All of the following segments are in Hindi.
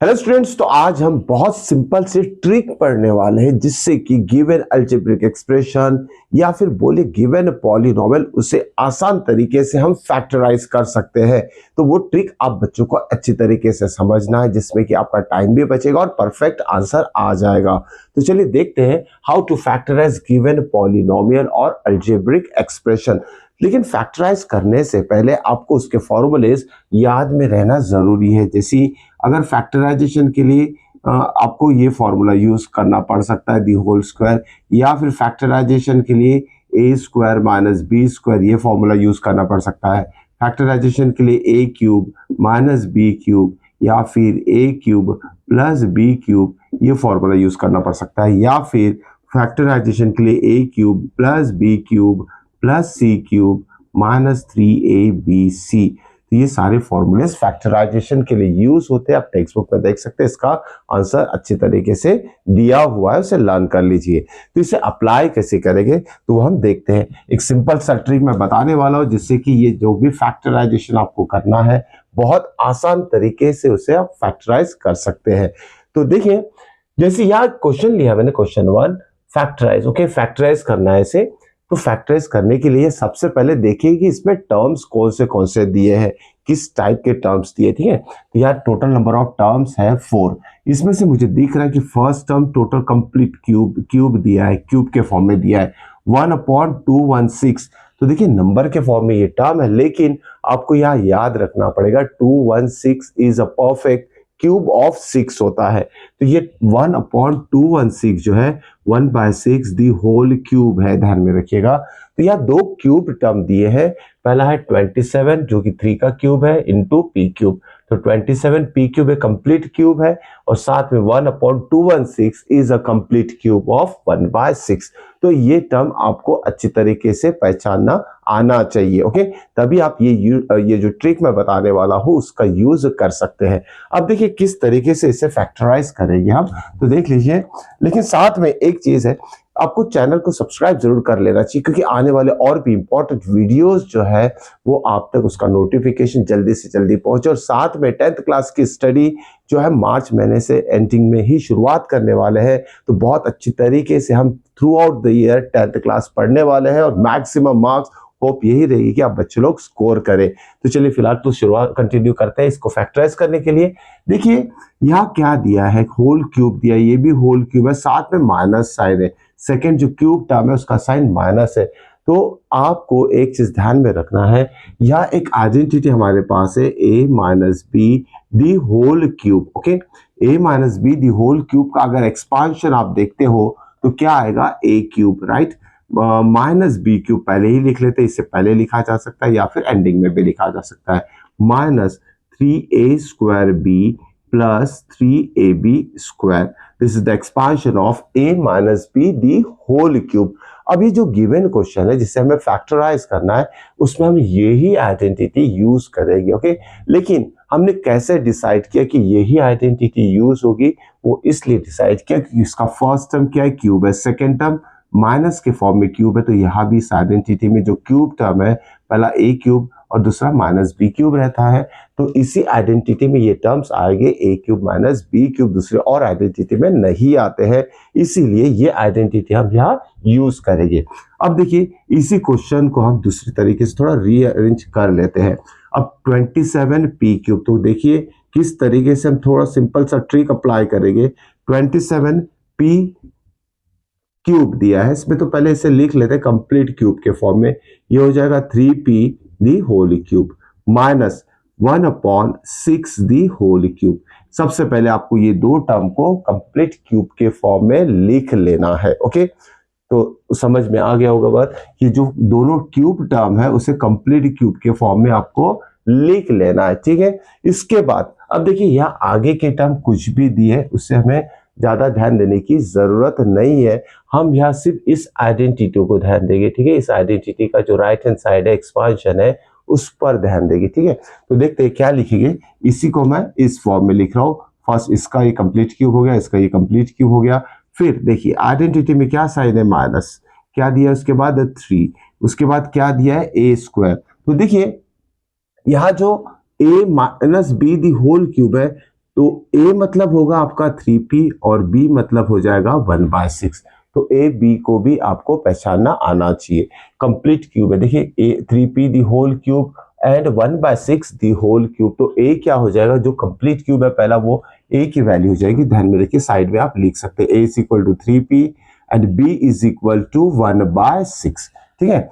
हेलो स्टूडेंट्स, तो आज हम बहुत सिंपल से ट्रिक पढ़ने वाले हैं जिससे कि गिवन अलजेब्रिक एक्सप्रेशन या फिर बोले गिवन पॉलिनोमियल उसे आसान तरीके से हम फैक्टराइज कर सकते हैं। तो वो ट्रिक आप बच्चों को अच्छी तरीके से समझना है जिसमें कि आपका टाइम भी बचेगा और परफेक्ट आंसर आ जाएगा। तो चलिए देखते हैं how to factorise given polynomial और अलजेब्रिक एक्सप्रेशन। लेकिन फैक्टराइज करने से पहले आपको उसके फॉर्मूलेज याद में रहना जरूरी है। जैसे अगर फैक्टराइजेशन के लिए आपको ये फॉर्मूला यूज करना पड़ सकता है दी होल स्क्वायर, या फिर फैक्टराइजेशन के लिए A square minus B square ये फॉर्मूला यूज करना पड़ सकता है। फैक्टराइजेशन के लिए A cube minus B cube या फिर A cube plus B cube ये फॉर्मूला यूज करना पड़ सकता है, या फिर फैक्टराइजेशन के लिए A cube plus B cube plus C cube minus 3ab। तो ये सारे फॉर्मूलेस फैक्टराइजेशन के लिए यूज होते हैं। आप टेक्स्ट बुक में देख सकते हैं, इसका आंसर अच्छी तरीके से दिया हुआ है, उसे लर्न कर लीजिए। तो इसे अप्लाई कैसे करेंगे तो हम देखते हैं। एक सिंपल सा ट्रिक मैं बताने वाला हूं जिससे कि ये जो भी फैक्टराइजेशन आपको करना है बहुत आसान तरीके से उसे आप फैक्टराइज कर सकते हैं। तो देखिए, जैसे यहाँ क्वेश्चन लिया मैंने, क्वेश्चन 1 फैक्टराइज। ओके, फैक्टराइज करना है इसे। तो फैक्टराइज करने के लिए सबसे पहले देखिए कि इसमें टर्म्स कौन से दिए हैं, किस टाइप के टर्म्स दिए। ठीक है, तो यार टोटल नंबर ऑफ टर्म्स है 4। इसमें से मुझे दिख रहा है कि first term total complete cube दिया है, क्यूब के फॉर्म में दिया है 1/216। तो देखिए नंबर के फॉर्म में ये टर्म है, लेकिन आपको यहाँ याद रखना पड़ेगा 216 is a perfect cube of 6 होता है। तो ये 1/216 जो है 1/6 दी होल क्यूब है, ध्यान में रखिएगा। तो यहाँ दो क्यूब टर्म दिए हैं। पहला है 27 जो कि 3 का क्यूब है इंटू पी क्यूब। तो 27 पी क्यूब एक कंप्लीट क्यूब है, और साथ में 1/216 is a complete cube of 1/6। तो ये टर्म आपको अच्छी तरीके से पहचानना आना चाहिए। ओके, तभी आप ये जो ट्रिक मैं बताने वाला हूं उसका यूज कर सकते हैं। अब देखिए किस तरीके से इसे फैक्टराइज करेंगे हम, तो देख लीजिए। लेकिन साथ में एक चीज है, आपको चैनल को सब्सक्राइब जरूर कर लेना चाहिए, क्योंकि आने वाले और भी इंपॉर्टेंट वीडियोस जो है वो आप तक उसका नोटिफिकेशन जल्दी से जल्दी पहुंचे। और साथ में 10th क्लास की स्टडी जो है मार्च महीने से एंडिंग में ही शुरुआत करने वाले हैं। तो बहुत अच्छी तरीके से हम through out the year 10th class पढ़ने वाले हैं, और मैक्सिमम मार्क्स होप यही रहेगी कि आप बच्चे लोग स्कोर करें। तो चलिए फिलहाल तो शुरुआत कंटिन्यू करते हैं इसको फैक्टराइज करने के लिए। देखिए यहाँ क्या दिया है, होल क्यूब दिया है, ये भी होल क्यूब है, साथ में माइनस साइन है। सेकेंड जो क्यूब टर्म है उसका साइन माइनस है। तो आपको एक चीज ध्यान में रखना है, यह एक आइडेंटिटी हमारे पास है A minus B the whole cube. Okay, A minus B the whole cube का अगर एक्सपांशन आप देखते हो तो क्या आएगा, A cube, right. Minus B cube पहले ही लिख लेते, इससे पहले लिखा जा सकता है या फिर एंडिंग में भी लिखा जा सकता है। Minus 3a² b plus 3ab square, this is the expansion of a minus B the whole cube. अब ये जो गिवन क्वेश्चन है जिसे हमें फैक्टराइज करना है उसमें हम यही आइडेंटिटी यूज करेंगे। ओके, लेकिन हमने कैसे डिसाइड किया कि यही आइडेंटिटी यूज होगी, वो इसलिए डिसाइड किया कि इसका फर्स्ट टर्म क्या है, क्यूब है, सेकेंड टर्म माइनस के फॉर्म में क्यूब है। तो यहाँ भी इस आइडेंटिटी में जो क्यूब टर्म है, पहला ए क्यूब और दूसरा माइनस बी क्यूब रहता है। तो इसी आइडेंटिटी में ये टर्म्स आएंगे, ए क्यूब माइनस बी क्यूब दूसरे और आइडेंटिटी में नहीं आते हैं, इसीलिए ये आइडेंटिटी हम यहाँ यूज करेंगे। अब देखिए इसी क्वेश्चन को हम दूसरी तरीके से थोड़ा रीअरेंज कर लेते हैं। अब 27 पी क्यूब, तो देखिए किस तरीके से हम थोड़ा सिंपल सा ट्रिक अप्लाई करेंगे। 27 पी क्यूब दिया है, इसमें तो पहले इसे लिख लेते हैं कंप्लीट क्यूब के फॉर्म में। ये हो जाएगा 3p the whole cube minus 1/6 the whole cube. सबसे पहले आपको ये दो टर्म को कंप्लीट क्यूब के फॉर्म में लिख लेना है। ओके, तो समझ में आ गया होगा बात कि जो दोनों क्यूब टर्म है उसे कंप्लीट क्यूब के फॉर्म में आपको लिख लेना है। ठीक है, इसके बाद अब देखिए यहाँ आगे के टर्म कुछ भी दिए उससे हमें ज्यादा ध्यान देने की जरूरत नहीं है। हम यहाँ सिर्फ इस आइडेंटिटी को ध्यान देंगे। ठीक है, इस आइडेंटिटी का जो राइट हैंड साइड है एक्सपांशन है उस पर ध्यान देंगे। ठीक है, तो देखते हैं क्या लिखेंगे। इसी को मैं इस फॉर्म में लिख रहा हूँ। फर्स्ट इसका ये कंप्लीट क्यूब हो गया, इसका ये कंप्लीट क्यूब हो गया। फिर देखिए आइडेंटिटी में क्या साइन है, माइनस, क्या दिया उसके बाद 3, उसके बाद क्या दिया है ए स्क्वायर। तो देखिए यहाँ जो A minus B the whole cube है तो a मतलब होगा आपका 3p और b मतलब हो जाएगा 1/6। तो a b को भी आपको पहचानना आना चाहिए। कंप्लीट क्यूब है, देखिए a 3p the whole cube and 1/6 the whole cube. तो a क्या हो जाएगा, जो कंप्लीट क्यूब है पहला वो a की वैल्यू हो जाएगी, ध्यान में रखिए, साइड में आप लिख सकते हैं a is equal to 3p and b is equal to 1/6। ठीक है,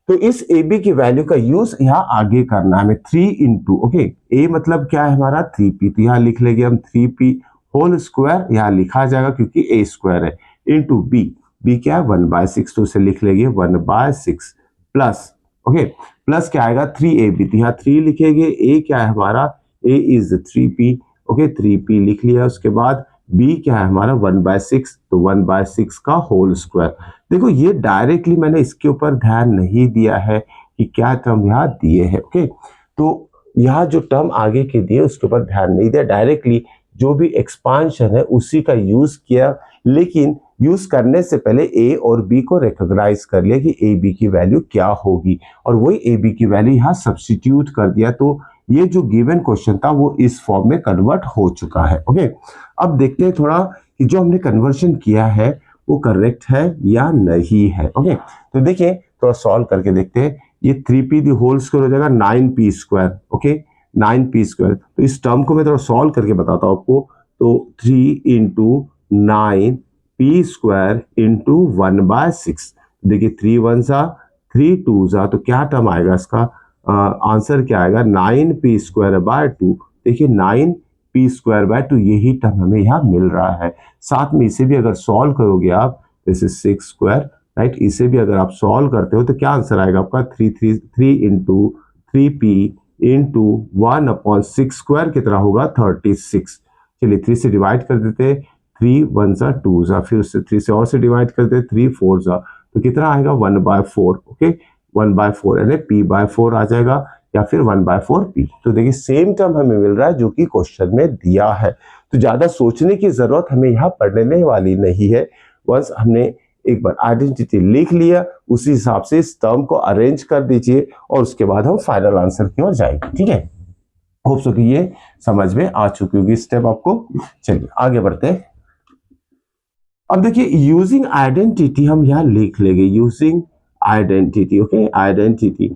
तो इस ए बी की वैल्यू का यूज यहाँ आगे करना है हमें। 3 इंटू, ओके, ए मतलब क्या है हमारा 3p, तो यहाँ लिख लेंगे हम 3p होल स्क्वायर, यहाँ लिखा जाएगा क्योंकि ए स्क्वायर है, इंटू बी, बी क्या है 1/6, तो उसे लिख लेंगे 1/6 प्लस, ओके, प्लस क्या आएगा 3ab, तो यहाँ 3 लिखेंगे, ए क्या है हमारा, ए इज 3p, ओके, 3p लिख लिया, उसके बाद बी क्या है हमारा 1/6, तो 1/6 का होल स्क्वायर। देखो ये डायरेक्टली मैंने इसके ऊपर ध्यान नहीं दिया है कि क्या टर्म यहाँ दिए हैं, ओके, तो यहाँ जो टर्म आगे के दिए उसके ऊपर ध्यान नहीं दिया, डायरेक्टली जो भी एक्सपांशन है उसी का यूज किया, लेकिन यूज करने से पहले ए और बी को रिकॉग्नाइज कर लिया कि ए बी की वैल्यू क्या होगी, और वही ए बी की वैल्यू यहाँ सब्स्टिट्यूट कर दिया, तो ये जो गिवन क्वेश्चन था वो इस फॉर्म में कन्वर्ट हो चुका है। ओके, अब देखते हैं थोड़ा कि जो हमने कन्वर्शन किया है वो करेक्ट है या नहीं है। ओके, तो देखिए थोड़ा सॉल्व करके देखते हैं। ये 3p दी होल स्क्वायर हो जाएगा 9p square, okay, 9p square. तो इस टर्म को मैं थोड़ा सॉल्व करके बताता हूँ आपको। तो 3 इंटू 9p स्क्वायर इंटू 1/6, देखिए 3 1 सा 3 2 सा, तो क्या टर्म आएगा इसका, आंसर क्या आएगा 9p स्क्वायर बाय 2। देखिए 9p स्क्वायर बाय 2 यही टर्म हमें यहाँ मिल रहा है। साथ में इसे भी अगर सॉल्व करोगे आप, दिस इज 6 स्क्वायर, राइट, इसे भी अगर आप सॉल्व करते हो तो क्या आंसर आएगा आपका 3 इंटू 3p इंटू 1/6 स्क्वायर कितना होगा 36। चलिए 3 से डिवाइड कर देते, 3 1 सा 2 सा, फिर उससे 3 से और से डिवाइड करते 3 4 सा, तो कितना आएगा 1/4, ओके, 1/4 यानी p/4 आ जाएगा, या फिर 1/4p। तो देखिए सेम टर्म हमें मिल रहा है जो कि क्वेश्चन में दिया है, तो ज्यादा सोचने की जरूरत हमें यहाँ पढ़ने वाली नहीं है। बस हमने एक बार आइडेंटिटी लिख लिया, उसी हिसाब से इस टर्म को अरेंज कर दीजिए और उसके बाद हम फाइनल आंसर की ओर जाएंगे। ठीक है, होप सो कि ये समझ में आ चुकी होगी स्टेप आपको। चलिए आगे बढ़ते हैं। अब देखिए यूजिंग आइडेंटिटी हम यहाँ लिख लेंगे, यूजिंग आइडेंटिटी, ओके, आइडेंटिटी,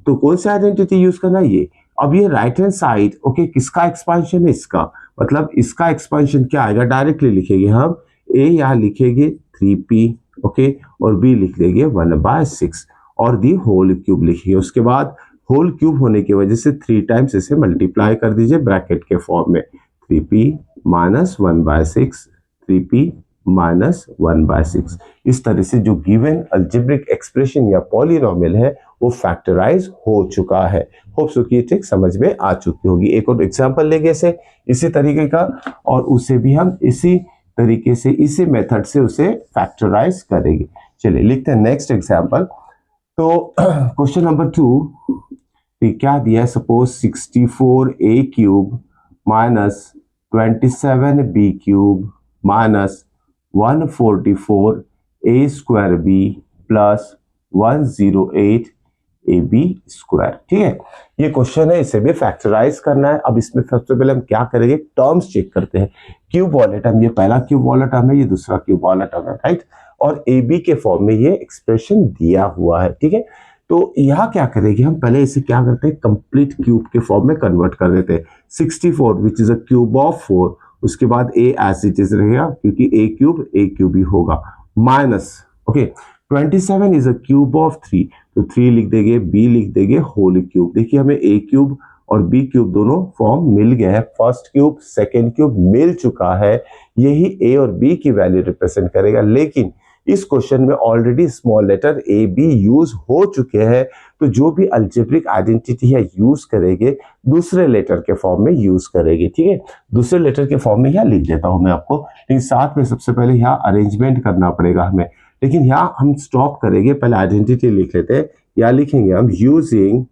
तो कौन सा आइडेंटिटी यूज करना है ये। अब ये राइट हैंड साइड, ओके, किसका एक्सपांशन है, इसका, मतलब इसका एक्सपांशन क्या आएगा, डायरेक्टली लिखेंगे हम, ए यहाँ लिखेंगे 3p, ओके, और बी लिख लेंगे 1/6 और दी होल क्यूब लिखिए, उसके बाद होल क्यूब होने की वजह से 3 टाइम्स इसे मल्टीप्लाई कर दीजिए ब्रैकेट के फॉर्म में, 3p माइनस 1/6, 3p माइनस 1/6। इस तरह से जो गिवन अल्जेब्रिक एक्सप्रेशन या पॉलिनोमियल है वो फैक्टराइज हो चुका है। होप सो कि ठीक समझ में आ चुकी होगी। एक और एग्जांपल लेंगे इसे इसी तरीके का, और उसे भी हम इसी तरीके से इसी मेथड से उसे फैक्टराइज करेंगे। चलिए लिखते हैं नेक्स्ट एग्जांपल। तो क्वेश्चन नंबर 2 क्या दिया है, suppose 64a cube minus 27b cube minus 144a square b plus 108 a b square. ठीक है, ये क्वेश्चन है, इसे भी फैक्टराइज करना है। अब इसमें सबसे पहले हम क्या करेंगे, टर्म्स चेक करते हैं। क्यूब वाला टर्म, ये पहला क्यूब वाला टर्म है, ये दूसरा क्यूब वाला टर्म है, राइट, और ए बी के फॉर्म में ये एक्सप्रेशन दिया हुआ है। ठीक है, तो यहाँ क्या करेंगे हम, पहले इसे क्या करते हैं, कंप्लीट क्यूब के फॉर्म में कन्वर्ट कर देते हैं। 64 which is a cube of 4, उसके बाद ए एज इट इज रहेगा क्योंकि ए क्यूब ही होगा, minus, okay, 27 is a cube of 3, तो 3 लिख देंगे, बी लिख देंगे होल क्यूब। देखिए हमें ए क्यूब और बी क्यूब दोनों फॉर्म मिल गए हैं, फर्स्ट क्यूब सेकेंड क्यूब मिल चुका है, यही ए और बी की वैल्यू रिप्रेजेंट करेगा। लेकिन इस क्वेश्चन में already small letter a b use हो चुके हैं, तो जो भी अल्जेब्रिक आइडेंटिटी है यूज करेंगे दूसरे लेटर के फॉर्म में यूज करेंगे। ठीक है, दूसरे लेटर के फॉर्म में यहाँ लिख देता हूं मैं आपको, लेकिन साथ में सबसे पहले यहाँ अरेंजमेंट करना पड़ेगा हमें, लेकिन यहाँ हम स्टॉप करेंगे, पहले आइडेंटिटी लिख लेते हैं। यहाँ लिखेंगे हम यूजिंग,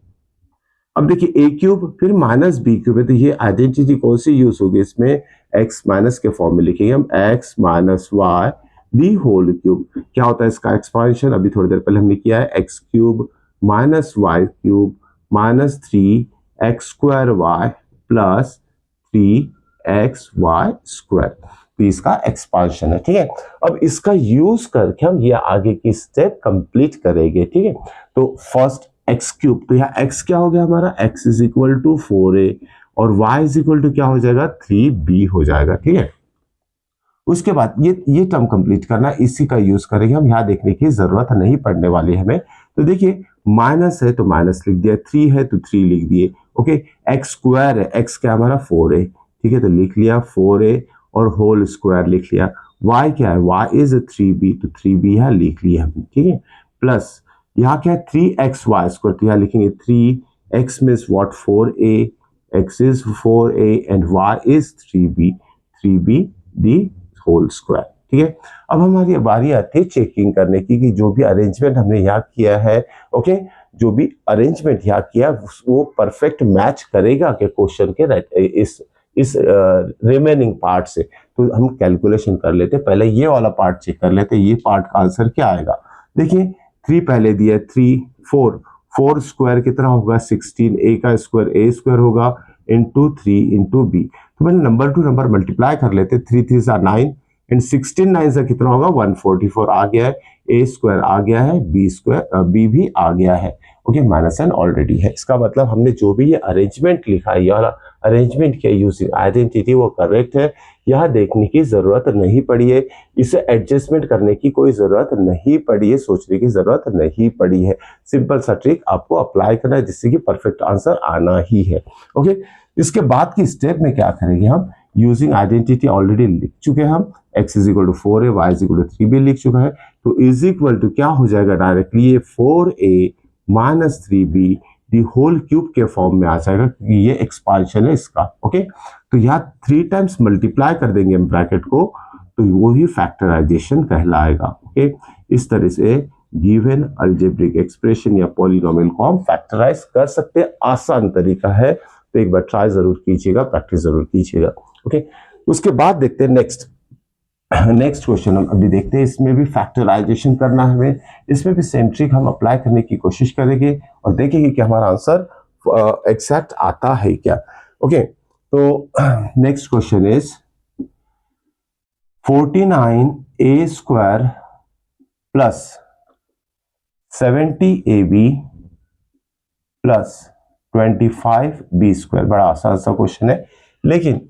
अब देखिए ए क्यूब फिर माइनस बी क्यूब है, तो ये आइडेंटिटी कौन सी यूज होगी इसमें, एक्स माइनस के फॉर्म में लिखेंगे हम, x minus y the whole cube. क्या होता है इसका एक्सपांशन, अभी थोड़ी देर पहले हमने किया है, x cube minus y cube minus 3 x square y plus 3 x y square, तो इसका एक्सपांशन है, ठीक है। अब इसका यूज करके हम ये आगे की स्टेप कंप्लीट करेंगे, ठीक है। तो फर्स्ट एक्स क्यूब, तो यहाँ एक्स क्या हो गया हमारा, x is equal to 4a और y इज इक्वल टू क्या हो जाएगा, 3b हो जाएगा, ठीक है। उसके बाद ये टर्म कंप्लीट करना, इसी का यूज करेंगे हम, यहाँ देखने की जरूरत नहीं पड़ने वाली हमें। तो देखिए माइनस है तो माइनस लिख दिया, 3 है तो 3 लिख दिए, ओके। एक्स स्क्वायर है, एक्स क्या हमारा 4a, ठीक है, तो लिख लिया 4a और होल स्क्वायर लिख लिया। y क्या है, y इज 3b, तो 3b यहाँ लिख लिया हम, ठीक है। प्लस यहाँ क्या है 3xy स्क्वायर, तो यहाँ लिखेंगे 3x means what 4a, x is 4a and y is 3b, 3b the whole square, ठीक है। अब हमारी बारी आती है चेकिंग करने की कि जो भी अरेंजमेंट हमने यहाँ किया है, ओके, जो भी अरेंजमेंट यहाँ किया वो परफेक्ट मैच करेगा कि क्वेश्चन के इस रिमेनिंग पार्ट से। तो हम कैलकुलेशन कर लेते, पहले ये वाला पार्ट चेक कर लेते, ये पार्ट का आंसर क्या आएगा। देखिए 3 पहले दिया, 3 4 स्क्वायर कितना होगा 16, a का स्क्वायर a स्क्वायर होगा इंटू 3 इंटू बी। तो मैंने नंबर टू नंबर मल्टीप्लाई कर लेते, 3 3 सा 9 एंड 16 9 से कितना होगा 144 आ गया है, a स्क्वायर आ गया है, b स्क्वायर b भी आ गया है, ओके, माइनस एन ऑलरेडी है। इसका मतलब हमने जो भी ये अरेंजमेंट लिखा है, ये अरेंजमेंट किया यूजिंग आइडेंटिटी, वो करेक्ट है, यहाँ देखने की जरूरत नहीं पड़ी है, इसे एडजस्टमेंट करने की कोई जरूरत नहीं पड़ी है, सोचने की जरूरत नहीं पड़ी है। सिंपल सा ट्रिक आपको अप्लाई करना है जिससे कि परफेक्ट आंसर आना ही है, ओके। इसके बाद की स्टेप में क्या करेंगे हम, यूजिंग आइडेंटिटी ऑलरेडी लिख चुके हैं हम, x is equal to 4a, y is equal to 3b लिख चुका है, तो इज इक्वल टू क्या हो जाएगा डायरेक्टली, ये 4a minus 3b the whole cube के फॉर्म में आ जाएगा, क्योंकि ये एक्सपांशन है इसका, ओके। तो यहाँ 3 टाइम्स मल्टीप्लाई कर देंगे हम ब्रैकेट को, तो वो ही फैक्टराइजेशन कहलाएगा, ओके। इस तरह से गिवन अलजेब्रिक एक्सप्रेशन या पॉलिनोमियल को हम फैक्टराइज कर सकते हैं, आसान तरीका है, तो एक बार ट्राई जरूर कीजिएगा, प्रैक्टिस जरूर कीजिएगा, ओके। उसके बाद देखते हैं नेक्स्ट क्वेश्चन हम अभी देखते हैं, इसमें भी फैक्टराइजेशन करना है हमें, इसमें भी सेम ट्रिक हम अप्लाई करने की कोशिश करेंगे और देखेंगे कि हमारा आंसर एग्जैक्ट आता है क्या, ओके। तो next question is 49a square plus 70ab plus 25b square, बड़ा आसान सा क्वेश्चन है लेकिन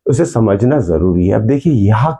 उसे समझना जरूरी है। अब देखिए यहाँ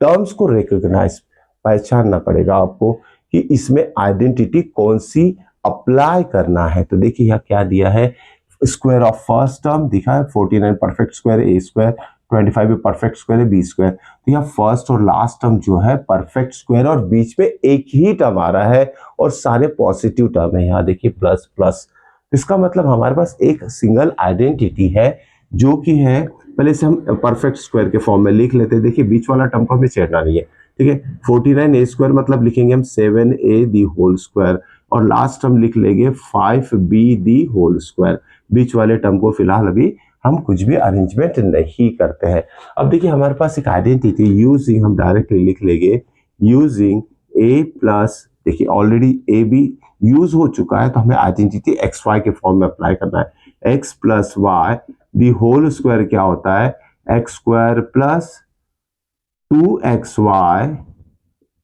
टर्म्स को रिकॉग्नाइज पहचानना पड़ेगा आपको कि इसमें आइडेंटिटी कौन सी अप्लाई करना है। तो देखिए यहाँ क्या दिया है, स्क्वायर ऑफ फर्स्ट टर्म दिखा है 49 परफेक्ट स्क्वायर ए स्क्वायर, 25 भी परफेक्ट स्क्वायर है बी स्क्वायर, तो यहाँ फर्स्ट और लास्ट टर्म जो है परफेक्ट स्क्वायर और बीच में एक ही टर्म आ रहा है और सारे पॉजिटिव टर्म है। यहाँ देखिए प्लस प्लस, इसका मतलब हमारे पास एक सिंगल आइडेंटिटी है जो कि है, पहले से हम परफेक्ट स्क्वायर के फॉर्म में लिख लेते हैं। देखिए बीच वाला टर्म को हमें छेड़ना नहीं है, ठीक है। 49a स्क्वायर मतलब लिखेंगे हम 7a दी होल स्क्वायर और लास्ट टर्म लिख लेंगे 5b दी होल स्क्वायर। बीच वाले टर्म को फिलहाल अभी हम कुछ भी अरेंजमेंट नहीं करते हैं। अब देखिए हमारे पास एक आइडेंटिटी यूजिंग, हम डायरेक्टली लिख लेंगे यूजिंग a प्लस, देखिए ऑलरेडी a भी यूज हो चुका है तो हमें आइडेंटिटी एक्स वाई के फॉर्म में अप्लाई करना है। x plus y the whole square क्या होता है, x square plus 2xy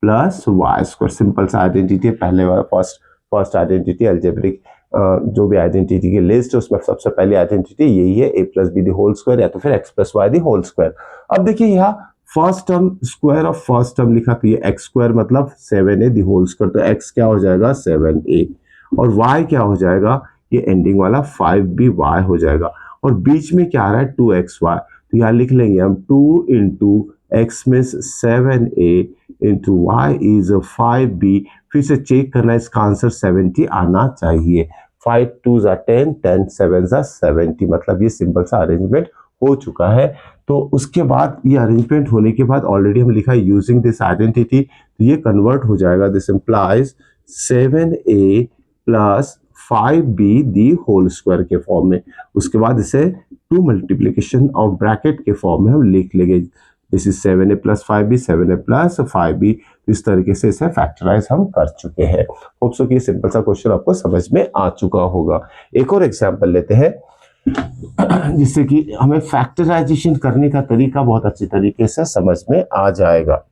plus y square. Simple सा आइडेंटिटी, पहले वाला फर्स्ट आइडेंटिटी अलजेब्रिक जो भी आइडेंटिटी की लिस्ट है उसमें सबसे पहली आइडेंटिटी यही है, a plus b the whole square या तो फिर x plus y the whole square. अब देखिए यहाँ first term square of first term लिखा, तो ये x स्क्वायर मतलब 7a दी होल स्क्वायर, तो x क्या हो जाएगा 7a और y क्या हो जाएगा, ये एंडिंग वाला 5by हो जाएगा और बीच में क्या आ रहा है 2xy, तो यहाँ लिख लेंगे हम 2 into x means 7a into y is 5b। फिर से चेक करना है, इसका आंसर 70 आना चाहिए। 5 2 10, 10 7 70, मतलब ये सिंपल सा अरेंजमेंट हो चुका है। तो उसके बाद ये अरेंजमेंट होने के बाद ऑलरेडी हम लिखा है यूजिंग दिस आइडेंटिटी, तो ये कन्वर्ट हो जाएगा, this implies 7a plus 5b the whole square के फॉर्म में। उसके बाद इसे 2 मल्टीप्लीकेशन ऑफ ब्रैकेट के फॉर्म में हम लिख लेंगे, this is 7a plus 5b, 7a plus 5b। इस तरीके से इसे फैक्टराइज हम कर चुके हैं। होप सो कि सिंपल सा क्वेश्चन आपको समझ में आ चुका होगा। एक और एग्जांपल लेते हैं, जिससे कि हमें फैक्टराइजेशन करने का तरीका बहुत अच्छी तरीके से समझ में आ जाएगा।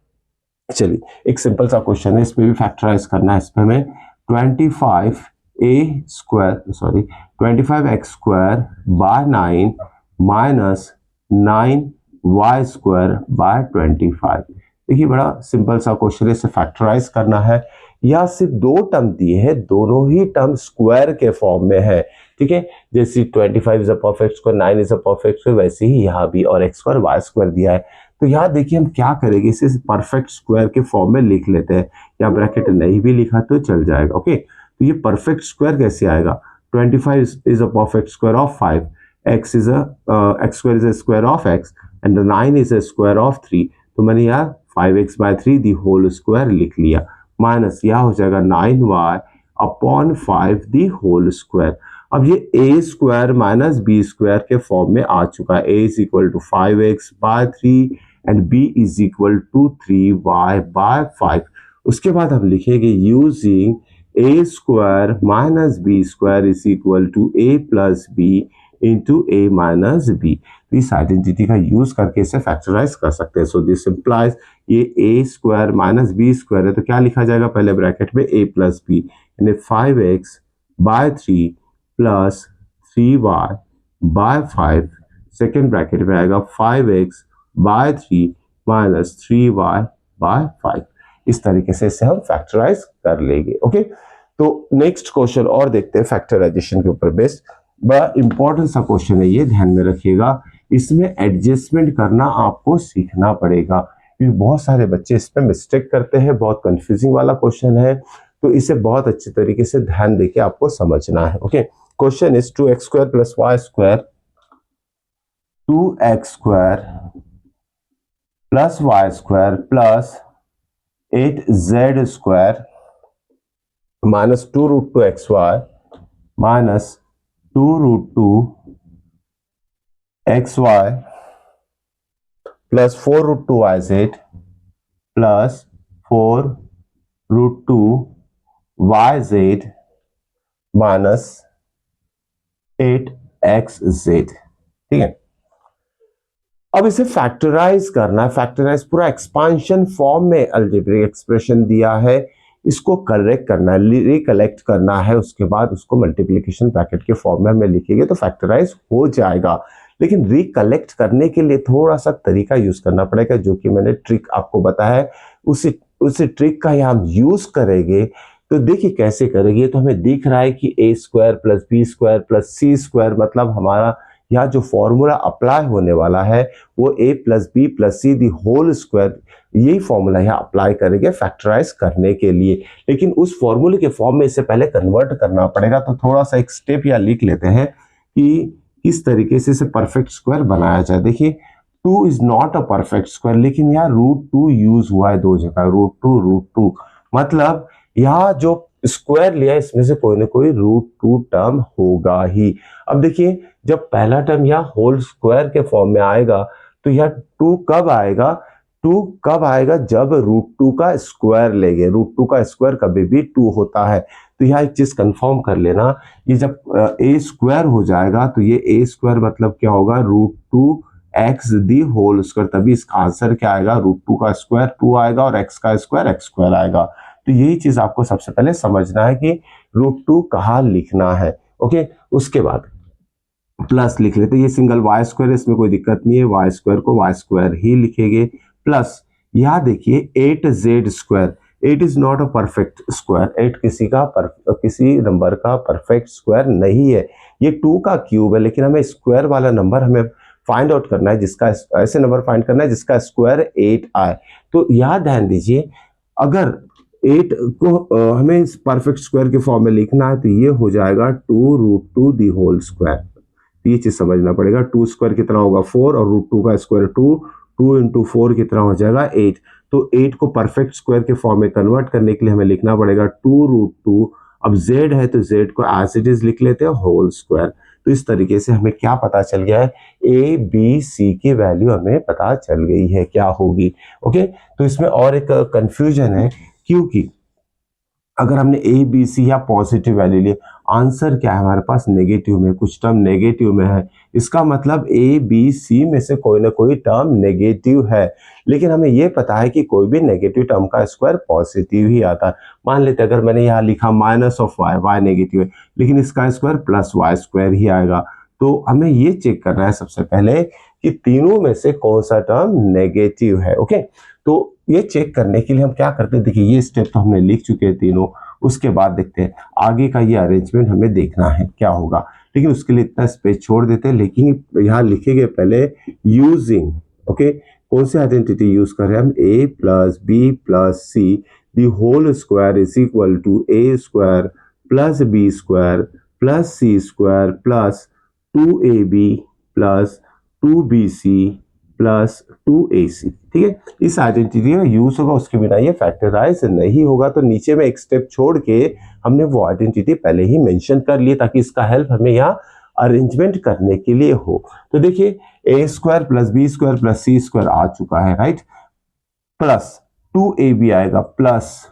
चलिए एक सिंपल सा क्वेश्चन है, इसमें भी फैक्टराइज करना है। इसमें हमें 25x² bye 9 minus 9y² bye 25। देखिए बड़ा सिंपल सा क्वेश्चन है, इसे फैक्टराइज करना है। यह सिर्फ दो टर्म दिए हैं, दोनों ही टर्म स्क्वायर के फॉर्म में है, ठीक है। जैसे 25 is a perfect square, 9 is a perfect square, वैसे ही यहाँ भी और x² y² दिया है। तो यहाँ देखिए हम क्या करेंगे, इसे परफेक्ट स्क्वायर के फॉर्म में लिख लेते हैं, या ब्रैकेट नहीं भी लिखा तो चल जाएगा। ओके, तो ये परफेक्ट स्क्वायर कैसे आएगा, 25 is a perfect square of 5, x square is a square of x and 9 is a square of 3। तो मैंने यार 5x/3 दी होल स्क्वायर लिख लिया, माइनस यह हो जाएगा 9y अपॉन 5 दी होल स्क्वायर। अब ये a square minus b square के फॉर्म में आ चुका है, a is equal to 5x/3 and b is equal to 3y/5। उसके बाद हम लिखेंगे using a square minus b square is equal to a plus b into a minus b। तो इस आइडेंटिटी का यूज करके इसे फैक्टराइज कर सकते हैं। सो दिस इंप्लाइज ये a square minus b square है, तो क्या लिखा जाएगा, पहले ब्रैकेट में a प्लस b यानी 5x/3 plus 3y/5, second bracket में आएगा 5x/3 माइनस 3y/5। इस तरीके से इसे हम फैक्टराइज कर लेंगे। ओके, तो नेक्स्ट क्वेश्चन और देखते हैं फैक्टराइजेशन के ऊपर बेस्ड। बड़ा इंपॉर्टेंट सा क्वेश्चन है ये, ध्यान में रखिएगा। इसमें एडजस्टमेंट करना आपको सीखना पड़ेगा, क्योंकि बहुत सारे बच्चे इसमें मिस्टेक करते हैं, बहुत कंफ्यूजिंग वाला क्वेश्चन है, तो इसे बहुत अच्छे तरीके से ध्यान देके आपको समझना है। Okay, question is 2x² plus y² 2x² plus y² plus 8z² minus 2√2xy minus 2√2xy plus 4√2yz plus 4√2yz minus 8xz। ठीक है, अब इसे फैक्टराइज करना है। फैक्टराइज पूरा एक्सपांशन फॉर्म में अलजेब्रिक एक्सप्रेशन दिया है, इसको करेक्ट करना है, रिकलेक्ट करना है, उसके बाद उसको मल्टीप्लिकेशन ब्रैकेट के फॉर्म में हमें लिखेंगे तो फैक्टराइज हो जाएगा। लेकिन रिकलेक्ट करने के लिए थोड़ा सा तरीका यूज करना पड़ेगा, जो कि मैंने ट्रिक आपको बताया है, उसी ट्रिक का हम यूज करेंगे। तो देखिए कैसे करेंगे, तो हमें दिख रहा है कि a² plus b² plus c² मतलब हमारा यहाँ जो फॉर्मूला अप्लाई होने वाला है वो a plus B plus C the whole square, यही फॉर्मूला यहाँ अप्लाई करेंगे फैक्टराइज करने के लिए। लेकिन उस फॉर्मूले के फॉर्म में इसे पहले कन्वर्ट करना पड़ेगा, तो थोड़ा सा एक स्टेप यहाँ लिख लेते हैं कि किस तरीके से इसे परफेक्ट स्क्वायर बनाया जाए। देखिए 2 is not a perfect square, लेकिन यहाँ √2 यूज हुआ है दो जगह, √2 मतलब यहाँ जो स्क्वायर लिया इसमें से कोई ना कोई √2 टर्म होगा ही। अब देखिए जब पहला टर्म यहाँ होल स्क्वायर के फॉर्म में आएगा तो यह 2 कब आएगा, 2 कब आएगा जब √2 का स्क्वायर लेंगे। √2 का स्क्वायर कभी भी 2 होता है। तो यहाँ एक चीज कंफर्म कर लेना, ये जब a² हो जाएगा तो ये a² मतलब क्या होगा, √2x दी होल स्क्वायर, तभी इसका आंसर क्या आएगा, √2 का स्क्वायर 2 आएगा और x का स्क्वायर x² आएगा। तो यही चीज आपको सबसे पहले समझना है कि √2 कहाँ लिखना है। ओके, उसके बाद प्लस लिख लेते, ये सिंगल y² इसमें कोई दिक्कत नहीं है, y² को y² ही लिखेंगे। प्लस यहाँ देखिए 8z², 8 is not a perfect square, 8 किसी नंबर का परफेक्ट स्क्वायर नहीं है, ये 2 का क्यूब है। लेकिन हमें स्क्वायर वाला नंबर हमें फाइंड आउट करना है, जिसका ऐसे नंबर फाइंड करना है जिसका स्क्वायर 8 आए। तो यहाँ ध्यान दीजिए, अगर 8 को हमें परफेक्ट स्क्वायर के फॉर्म में लिखना है तो ये हो जाएगा 2√2 दी होल स्क्वायर। ये चीज समझना पड़ेगा, 2 स्क्वायर कितना होगा 4 और √2 का स्क्वायर 2, 2 इंटू 4 कितना हो जाएगा 8। तो 8 को परफेक्ट स्क्वायर के फॉर्म में कन्वर्ट करने के लिए हमें लिखना पड़ेगा 2√2। अब z है तो z को एज इट इज लिख लेते हैं होल स्क्वायर। तो इस तरीके से हमें क्या पता चल गया है, a b c की वैल्यू हमें पता चल गई है क्या होगी। ओके, तो इसमें और एक कंफ्यूजन है, क्योंकि अगर हमने ए बी सी या पॉजिटिव वैल्यू लिए, आंसर क्या है हमारे पास नेगेटिव में, कुछ टर्म नेगेटिव में है, इसका मतलब ए बी सी में से कोई ना कोई टर्म नेगेटिव है। लेकिन हमें ये पता है कि कोई भी नेगेटिव टर्म का स्क्वायर पॉजिटिव ही आता है। मान लेते अगर मैंने यहाँ लिखा minus of y, y negative है, लेकिन इसका स्क्वायर प्लस वाई स्क्वायर ही आएगा। तो हमें ये चेक करना है सबसे पहले कि तीनों में से कौन सा टर्म नेगेटिव है। ओके, तो ये चेक करने के लिए हम क्या करते हैं, देखिए ये स्टेप तो हमने लिख चुके हैं तीनों, उसके बाद देखते हैं आगे का ये अरेंजमेंट हमें देखना है क्या होगा। लेकिन उसके लिए इतना स्पेस छोड़ देते हैं, लेकिन यहाँ लिखेंगे पहले यूजिंग, ओके, कौन सी आइडेंटिटी यूज कर रहे हैं हम, A plus B plus C the whole square is equal to A square plus B square plus C square plus 2ab plus 2bc plus 2ac। ठीक है, इस आइडेंटिटी का यूज होगा, उसके बिना ये फैक्टराइज नहीं होगा। तो नीचे में एक स्टेप छोड़ के हमने वो आइडेंटिटी पहले ही मेंशन कर लिए ताकि इसका हेल्प हमें यहाँ अरेंजमेंट करने के लिए हो। तो देखिए A square plus B square plus C square आ चुका है, राइट, प्लस 2ab आएगा प्लस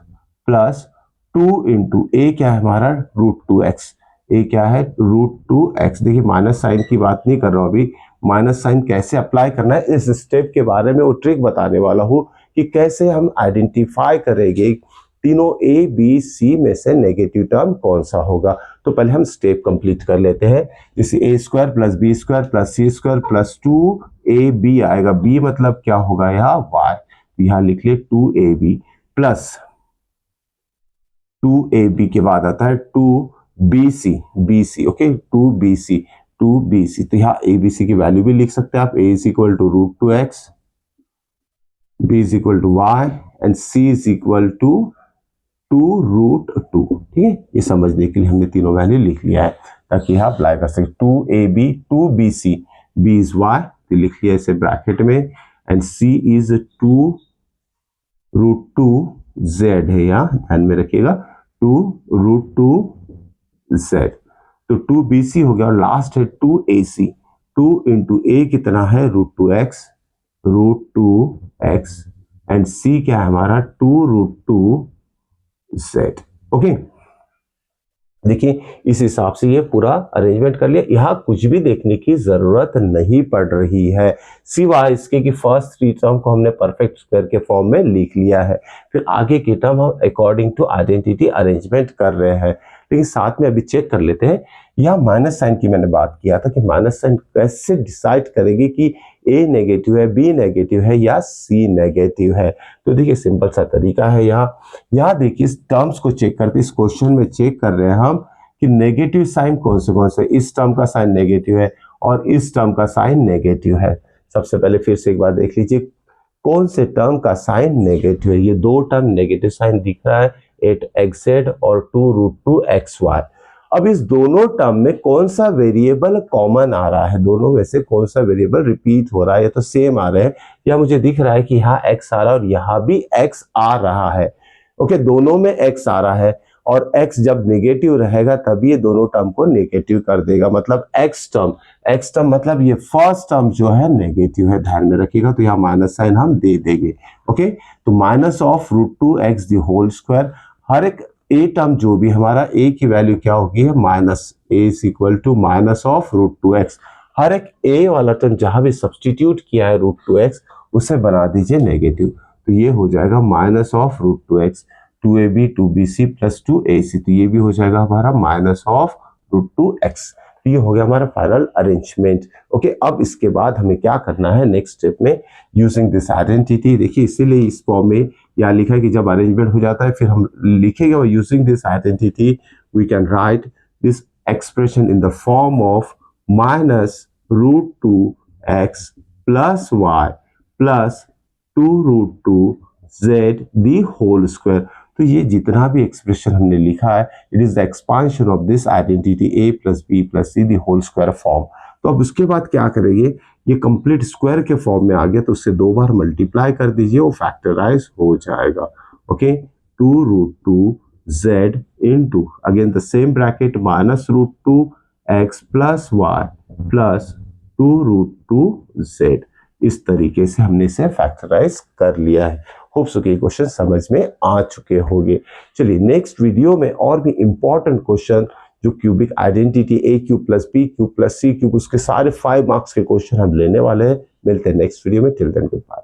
प्लस 2 इंटू ए क्या है हमारा √2x, ए क्या है √2x। देखिए माइनस साइन की बात नहीं कर रहा हूं अभी, माइनस साइन कैसे अप्लाई करना है इस स्टेप के बारे में वो ट्रिक बताने वाला हूं कि कैसे हम आइडेंटिफाई करेंगे तीनों ए बी सी में से नेगेटिव टर्म कौन सा होगा। तो पहले हम स्टेप कंप्लीट कर लेते हैं। जैसे A square plus B square plus C square plus 2ab आएगा, बी मतलब क्या होगा यहाँ वाई, यहां लिख लिए 2ab प्लस 2ab के बाद आता है 2bc, bc, okay 2bc, 2bc। तो यहाँ abc की वैल्यू भी लिख सकते हैं आप, a is equal to √2x, b is equal to y and c is equal to 2√2। ठीक है, ये समझने के लिए हमने तीनों वैल्यू लिख लिया है ताकि यहाँ अप्लाई कर सके। 2ab 2bc, b is y, तो लिख लिया इसे ब्रैकेट में, एंड c इज 2√2z है, यहाँ ध्यान में रखिएगा 2√2z। तो 2bc हो गया और लास्ट है 2ac, 2 इंटू ए कितना है √2x, √2x एंड c क्या है हमारा 2√2z। ओके, देखिए इस हिसाब से ये पूरा अरेंजमेंट कर लिया। यहाँ कुछ भी देखने की जरूरत नहीं पड़ रही है, सिवाय इसके कि फर्स्ट 3 टर्म को हमने परफेक्ट स्क्वायर के फॉर्म में लिख लिया है, फिर आगे के टर्म हम अकॉर्डिंग टू आइडेंटिटी अरेंजमेंट कर रहे हैं। लेकिन साथ में अभी चेक कर लेते हैं, यहाँ माइनस साइन की मैंने बात किया था कि माइनस साइन कैसे डिसाइड करेगी कि ए नेगेटिव है, बी नेगेटिव है या सी नेगेटिव है। तो देखिए सिंपल सा तरीका है, यहाँ देखिए इस टर्म्स को चेक करते, इस क्वेश्चन में चेक कर रहे हैं हम कि नेगेटिव साइन कौन से, इस टर्म का साइन नेगेटिव है और इस टर्म का साइन नेगेटिव है। सबसे पहले फिर से एक बार देख लीजिए कौन से टर्म का साइन नेगेटिव है। ये दो टर्म नेगेटिव साइन दिख रहा है, 8xz और 2√2xy। अब इस दोनों टर्म में कौन सा वेरिएबल कॉमन आ रहा है, दोनों में से कौन सा वेरिएबल रिपीट हो रहा है, ये तो सेम आ रहे हैं, या मुझे दिख रहा है कि यहाँ x आ रहा है और यहाँ भी x आ रहा है। ओके, दोनों में x आ रहा है और x जब नेगेटिव रहेगा तब ये दोनों टर्म को नेगेटिव कर देगा, मतलब x टर्म मतलब ये फर्स्ट टर्म जो है नेगेटिव है, ध्यान में रखिएगा। तो यहाँ माइनस साइन हम दे देंगे। ओके, तो minus of √2x the whole square, हर एक ए टर्म जो भी हमारा ए की वैल्यू क्या होगी है minus, a is equal to minus of √2x, हर एक ए वाला टर्म जहां भी सब्सटीट्यूट किया है √2x उसे बना दीजिए नेगेटिव। तो ये हो जाएगा minus of √2x, 2ab 2bc plus 2ac, तो ये भी हो जाएगा हमारा माइनस ऑफ √2x। तो ये हो गया हमारा फाइनल अरेंजमेंट। ओके, अब इसके बाद हमें क्या करना है नेक्स्ट स्टेप में, यूजिंग दिस आइडेंटिटी। देखिए इसीलिए इस फॉर्म में यहाँ लिखा है कि जब अरेंजमेंट हो जाता है फिर हम लिखेंगे using this identity we can write this expression in the form of minus √2x plus y plus 2√2z the whole square. तो ये जितना भी एक्सप्रेशन हमने लिखा है it is the expansion of this identity a plus b plus c the whole square form. तो अब उसके बाद क्या करेंगे, ये कंप्लीट स्क्वायर के फॉर्म में आ गया तो उससे 2 बार मल्टीप्लाई कर दीजिए, वो फैक्टराइज हो जाएगा। Okay, 2√2z into again the same bracket minus √2x plus y plus 2√2z। इस तरीके से हमने इसे फैक्टराइज कर लिया है। होप सो कि क्वेश्चन समझ में आ चुके होंगे। चलिए नेक्स्ट वीडियो में और भी इंपॉर्टेंट क्वेश्चन जो cubic identity A cube plus B cube plus C cube उसके सारे 5 मार्क्स के क्वेश्चन हम लेने वाले हैं। मिलते हैं नेक्स्ट वीडियो में। Till then good bye.